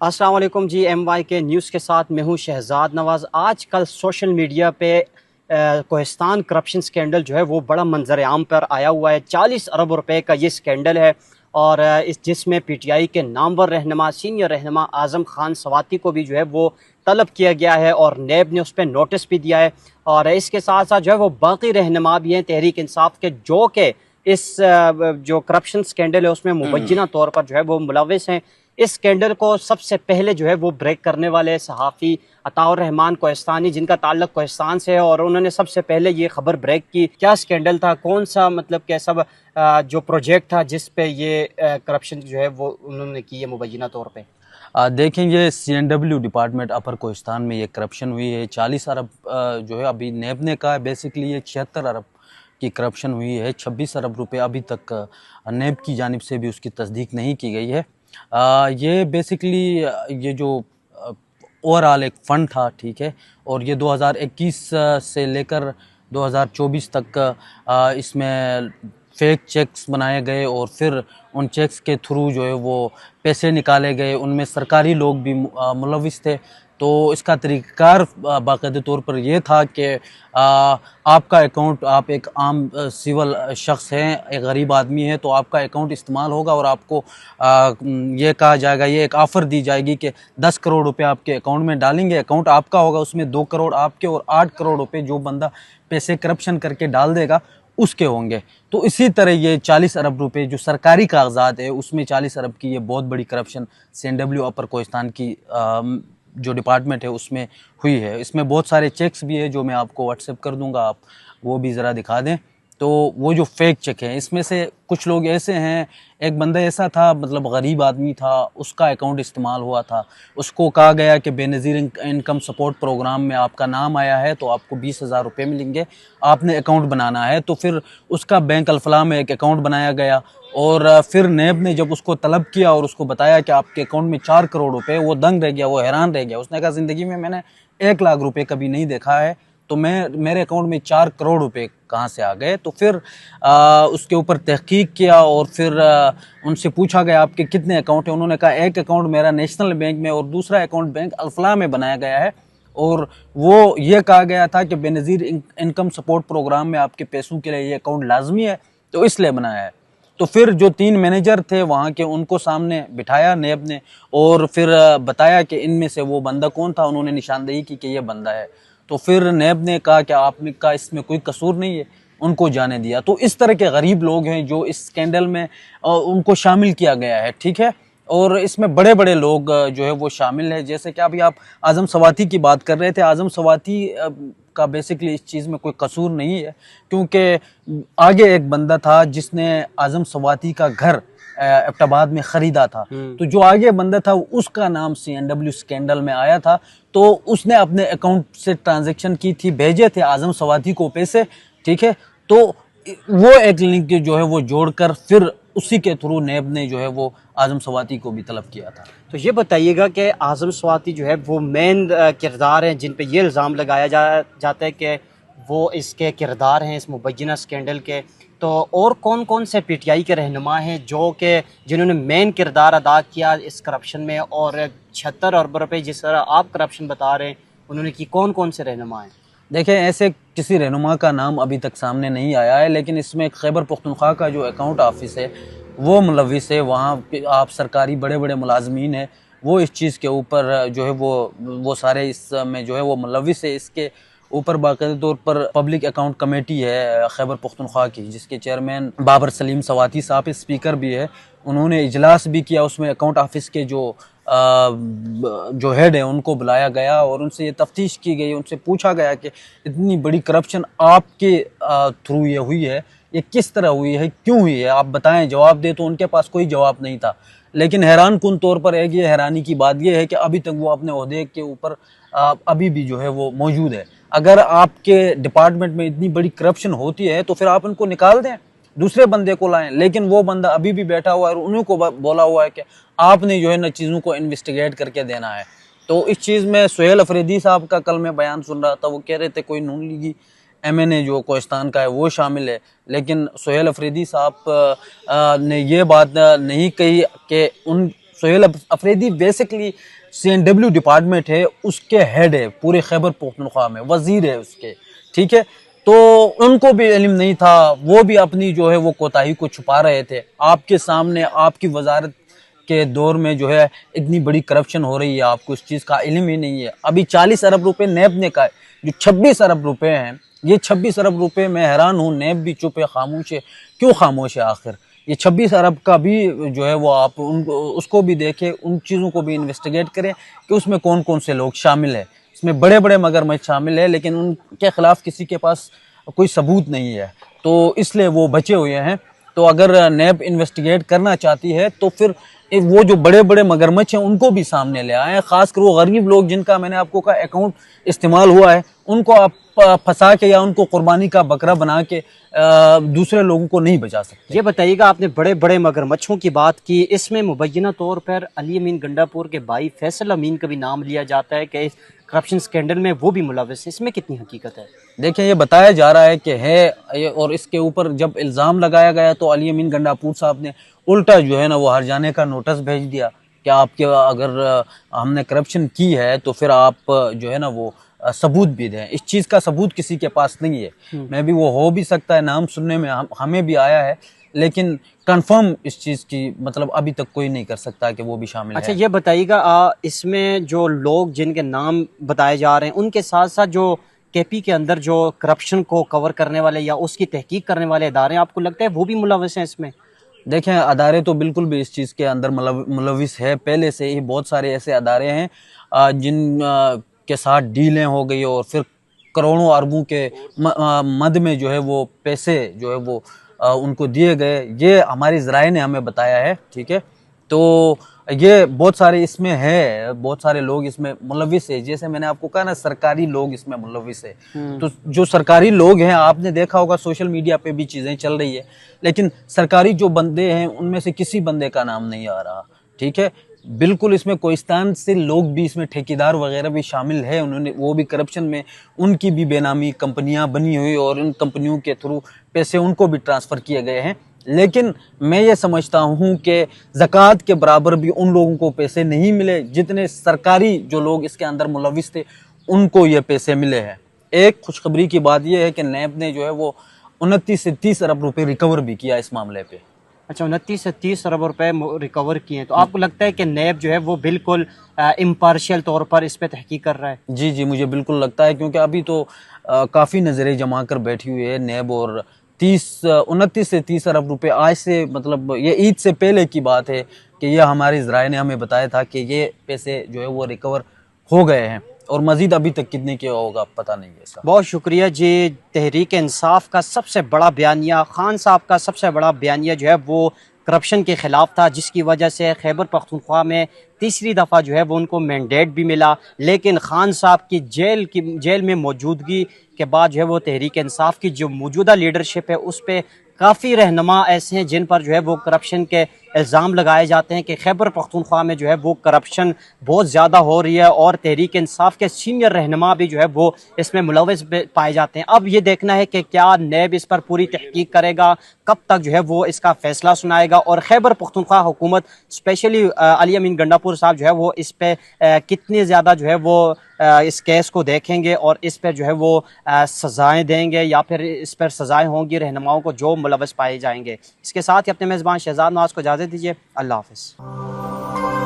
अस्सलाम वालेकुम जी। MY के न्यूज़ के साथ मैं हूँ शहजाद नवाज़। आजकल सोशल मीडिया पे कोहिस्तान करप्शन स्कैंडल जो है वो बड़ा मंजर आम पर आया हुआ है। 40 अरब रुपए का ये स्कैंडल है और जिसमें PTI के नामवर रहनुमा सीनियर रहनुमा आज़म खान सवाती को भी जो है वो तलब किया गया है और नैब ने उस पर नोटिस भी दिया है। और इसके साथ साथ जो है वो बाकी रहनुमा भी हैं तहरीक इंसाफ के, जो कि इस जो करप्शन स्कैंडल है उसमें मुबज्जिना तौर पर जो है वो मुलविस हैं। इस स्कैंडल को सबसे पहले जो है वो ब्रेक करने वाले सहाफ़ी अताउर रहमान कोहिस्तानी, जिनका ताल्लुक कोहिस्तान से है, और उन्होंने सबसे पहले ये खबर ब्रेक की। क्या स्कैंडल था, कौन सा मतलब क्या सब जो प्रोजेक्ट था जिस पे ये करप्शन जो है वो उन्होंने की है मुबैना तौर पे? देखेंगे CNW डिपार्टमेंट अपर कोहिस्तान में ये करप्शन हुई है। 40 अरब जो है अभी नेब ने कहा है, बेसिकली ये 76 अरब की करप्शन हुई है। 26 अरब रुपए अभी तक नेब की जानिब से भी उसकी तस्दीक नहीं की गई है। ये बेसिकली ये जो ओवरऑल एक फ़ंड था, ठीक है, और ये 2021 से लेकर 2024 तक इसमें फेक चेक्स बनाए गए और फिर उन चेक्स के थ्रू जो है वो पैसे निकाले गए। उनमें सरकारी लोग भी मुलविस थे। तो इसका तरीक़ाकार बाकायदे तौर पर यह था कि आपका अकाउंट, आप एक आम सिविल शख्स हैं, एक गरीब आदमी है, तो आपका अकाउंट इस्तेमाल होगा और आपको ये कहा जाएगा, ये एक ऑफ़र दी जाएगी कि 10 करोड़ रुपए आपके अकाउंट में डालेंगे, अकाउंट आपका होगा, उसमें 2 करोड़ आपके और 8 करोड़ रुपए जो बंदा पैसे करप्शन करके डाल देगा उसके होंगे। तो इसी तरह ये 40 अरब रुपए जो सरकारी कागजात है उसमें 40 अरब की ये बहुत बड़ी करप्शन CNW अपर कोहिस्तान की जो डिपार्टमेंट है उसमें हुई है। इसमें बहुत सारे चेक्स भी है जो मैं आपको व्हाट्सएप कर दूंगा, आप वो भी ज़रा दिखा दें। तो वो जो फेक चेक हैं, इसमें से कुछ लोग ऐसे हैं, एक बंदा ऐसा था, मतलब गरीब आदमी था, उसका अकाउंट इस्तेमाल हुआ था, उसको कहा गया कि बेनज़ीर इनकम सपोर्ट प्रोग्राम में आपका नाम आया है तो आपको 20,000 रुपये मिलेंगे, आपने अकाउंट बनाना है। तो फिर उसका बैंक अल-फलाह में एक अकाउंट बनाया गया और फिर नेब ने जब उसको तलब किया और उसको बताया कि आपके अकाउंट में 4 करोड़ रुपए, वो दंग रह गया, वो हैरान रह गया। उसने कहा ज़िंदगी में मैंने 1 लाख रुपए कभी नहीं देखा है, तो मेरे अकाउंट में 4 करोड़ रुपए कहाँ से आ गए। तो फिर उसके ऊपर तहकीक किया और फिर उनसे पूछा गया आपके कितने अकाउंट हैं। उन्होंने कहा एक अकाउंट मेरा नेशनल बैंक में और दूसरा अकाउंट बैंक अल-फलाह में बनाया गया है, और वो ये कहा गया था कि बेनज़ीर इनकम सपोर्ट प्रोग्राम में आपके पैसों के लिए ये अकाउंट लाजमी है, तो इसलिए बनाया है। तो फिर जो 3 मैनेजर थे वहाँ के, उनको सामने बिठाया नेब ने और फिर बताया कि इनमें से वो बंदा कौन था। उन्होंने निशानदेही की कि ये बंदा है। तो फिर नेब ने कहा कि आपका इसमें कोई कसूर नहीं है, उनको जाने दिया। तो इस तरह के गरीब लोग हैं जो इस स्कैंडल में उनको शामिल किया गया है, ठीक है। और इसमें बड़े बड़े लोग जो है वो शामिल है, जैसे कि अभी आप आज़म सवाती की बात कर रहे थे। आज़म सवाती का बेसिकली इस चीज़ में कोई कसूर नहीं है, क्योंकि आगे एक बंदा था जिसने आज़म सवाती का घर एबटाबाद में ख़रीदा था। तो जो आगे बंदा था उसका नाम CNW स्कैंडल में आया था, तो उसने अपने अकाउंट से ट्रांजैक्शन की थी, भेजे थे आज़म सवाती को पैसे, ठीक है। तो वो एक लिंक जो है वो जोड़कर फिर उसी के थ्रू नेब ने जो है वो आज़म सवाती को भी तलब किया था। तो ये बताइएगा कि आज़म सवाती जो है वो मेन किरदार हैं जिन पे ये इल्ज़ाम लगाया जाता है कि वो इसके किरदार हैं इस मुबैना स्कैंडल के। तो और कौन कौन से PTI के रहनुमा हैं जो कि जिन्होंने मेन किरदार अदा किया इस करप्शन में? और 76 अरब रुपये जिस तरह आप करप्शन बता रहे हैं उन्होंने की, कौन कौन से रहनुमा हैं? देखें, ऐसे किसी रहनुमा का नाम अभी तक सामने नहीं आया है, लेकिन इसमें खैबर पख्तूनख्वा का जो अकाउंट ऑफिस है वो मुलविस है। वहाँ आप सरकारी बड़े बड़े मुलाजमीन हैं, वो इस चीज़ के ऊपर जो है वो सारे इसमें जो है वो मुलविस है। इसके ऊपर बाकायदा तौर पर पब्लिक अकाउंट कमेटी है खैबर पख्तूनख्वा की, जिसके चेयरमैन बाबर सलीम सवाती साहब, स्पीकर भी है। उन्होंने इजलास भी किया, उसमें अकाउंट ऑफिस के जो हेड है उनको बुलाया गया और उनसे ये तफ्तीश की गई। उनसे पूछा गया कि इतनी बड़ी करप्शन आपके थ्रू ये हुई है, ये किस तरह हुई है, क्यों हुई है, आप बताएं, जवाब दे। तो उनके पास कोई जवाब नहीं था। लेकिन हैरान कुन तौर पर एक ये हैरानी की बात यह है कि अभी तक वो अपने ओहदे के ऊपर अभी भी जो है वो मौजूद है। अगर आपके डिपार्टमेंट में इतनी बड़ी करप्शन होती है तो फिर आप उनको निकाल दें, दूसरे बंदे को लाएं। लेकिन वो बंदा अभी भी बैठा हुआ है और उन्हीं को बोला हुआ है कि आपने जो है ना चीज़ों को इन्वेस्टिगेट करके देना है। तो इस चीज़ में सुहेल अफरीदी साहब का कल मैं बयान सुन रहा था, वो कह रहे थे कोई नून लीगी MNA जो कोहिस्तान का है वो शामिल है, लेकिन सुहेल अफरीदी साहब ने ये बात नहीं कही कि उन Sohail Afridi basically CNW department है, उसके हेड है पूरे खैबर पख्तूनख्वा में, वजीर है उसके, ठीक है। तो उनको भी इल्म नहीं था, वो भी अपनी जो है वो कोताही को छुपा रहे थे। आपके सामने आपकी वजारत के दौर में जो है इतनी बड़ी करप्शन हो रही है, आपको इस चीज़ का इल्म ही नहीं है। अभी 40 अरब रुपए नैब ने कहा, जो 26 अरब रुपए हैं, ये 26 अरब रुपए मैं हैरान हूँ, नैब भी चुप है, खामोश है। क्यों खामोश है आखिर? ये 26 अरब का भी जो है वो आप उसको भी देखें, उन चीज़ों को भी इन्वेस्टिगेट करें कि उसमें कौन कौन से लोग शामिल है। इसमें बड़े बड़े मगरमच्छ शामिल है, लेकिन उनके खिलाफ किसी के पास कोई सबूत नहीं है, तो इसलिए वो बचे हुए हैं। तो अगर नैब इन्वेस्टिगेट करना चाहती है तो फिर वो जो बड़े बड़े मगरमच्छ हैं उनको भी सामने ले आए, खासकर वो गरीब लोग जिनका मैंने आपको कहा अकाउंट इस्तेमाल हुआ है, उनको आप फंसा के या उनको कुर्बानी का बकरा बना के दूसरे लोगों को नहीं बचा सकते। ये बताइएगा, आपने बड़े बड़े मगरमच्छों की बात की, इसमें मुबैना तौर पर अली अमीन गंडापुर के भाई फैसल अमीन का भी नाम लिया जाता है कि इस करप्शन स्कैंडल में वो भी मुलविस है, इसमें कितनी हकीकत है? देखिए, ये बताया जा रहा है कि है, और इसके ऊपर जब इल्ज़ाम लगाया गया तो अली अमीन गंडापुर साहब ने उल्टा जो है ना वो हर जाने का नोटिस भेज दिया कि आपके अगर हमने करप्शन की है तो फिर आप जो है ना वो सबूत भी दें। इस चीज़ का सबूत किसी के पास नहीं है। मैं भी वो हो भी सकता है, नाम सुनने में हमें भी आया है, लेकिन कंफर्म इस चीज़ की मतलब अभी तक कोई नहीं कर सकता कि वो भी शामिल है। अच्छा, ये बताइएगा, इसमें जो लोग जिनके नाम बताए जा रहे हैं उनके साथ साथ जो केपी के अंदर जो करप्शन को कवर करने वाले या उसकी तहकीक करने वाले इदारे, आपको लगता है वो भी मुलविस हैं इसमें? देखें, अदारे तो बिल्कुल भी इस चीज़ के अंदर मुलविस है। पहले से ही बहुत सारे ऐसे अदारे हैं जिन के साथ डीलें हो गई और फिर करोड़ों अरबों के मद में जो है वो पैसे जो है वो उनको दिए गए। ये हमारी ज़राए ने हमें बताया है, ठीक है। तो ये बहुत सारे इसमें है, बहुत सारे लोग इसमें मुलविस है। जैसे मैंने आपको कहा ना, सरकारी लोग इसमें मुलविस है। तो जो सरकारी लोग हैं, आपने देखा होगा सोशल मीडिया पे भी चीज़ें चल रही है, लेकिन सरकारी जो बंदे हैं उनमें से किसी बंदे का नाम नहीं आ रहा, ठीक है। बिल्कुल इसमें कोहिस्तान से लोग भी, इसमें ठेकेदार वगैरह भी शामिल है, उन्होंने वो भी करप्शन में, उनकी भी बेनामी कंपनियां बनी हुई और उन कंपनियों के थ्रू पैसे उनको भी ट्रांसफ़र किए गए हैं। लेकिन मैं ये समझता हूँ कि ज़कात के बराबर भी उन लोगों को पैसे नहीं मिले जितने सरकारी जो लोग इसके अंदर मुलविस थे उनको ये पैसे मिले हैं। एक खुशखबरी की बात यह है कि नैब ने जो है वो 29 से 30 अरब रुपए रिकवर भी किया इस मामले पे। अच्छा, 29 से 30 अरब रुपए रिकवर किए हैं, तो आपको लगता है कि नैब जो है वो बिल्कुल इम्पार्शियल तौर पर इस पे तहकीक कर रहा है? जी जी, मुझे बिल्कुल लगता है, क्योंकि अभी तो काफ़ी नज़रें जमा कर बैठी हुई है नैब, और 29 से 30 अरब रुपए आज से, मतलब ये ईद से पहले की बात है कि ये हमारे ज़राए ने हमें बताया था कि ये पैसे जो है वो रिकवर हो गए हैं, और मज़ीद अभी तक कितने के होगा पता नहीं है इसका। बहुत शुक्रिया जी। तहरीक इंसाफ का सबसे बड़ा बयानिया, खान साहब का सबसे बड़ा बयानिया जो है वो करप्शन के ख़िलाफ़ था, जिसकी वजह से खैबर पख्तूनख्वा में तीसरी दफ़ा जो है वो उनको मैंडेट भी मिला। लेकिन खान साहब की जेल में मौजूदगी के बाद जो है वो तहरीक इंसाफ की जो मौजूदा लीडरशिप है उस पर काफ़ी रहनुमा ऐसे हैं जिन पर जो है वो करप्शन के इल्ज़ाम लगाए जाते हैं कि खैबर पख्तूनख्वा में जो है वो करप्शन बहुत ज़्यादा हो रही है, और तहरीक इंसाफ के सीनियर रहनुमा भी जो है वो इसमें मुलविस पाए जाते हैं। अब ये देखना है कि क्या नैब इस पर पूरी तहकीक करेगा, कब तक जो है वो इसका फैसला सुनाएगा, और खैबर पख्तूनख्वा हुकूमत स्पेशली अली अमीन गंडापुर साहब जो है वो इस पर कितनी ज़्यादा जो है वो इस केस को देखेंगे और इस पर जो है वो सज़ाएँ देंगे, या फिर इस पर सज़ाएँ होंगी रहनुमाओं को जो मुलविस पाए जाएंगे। इसके साथ ही अपने मेज़बान शहजाद नवाज़ को इजाज़त दीजिए। अल्लाह हाफ़िज़।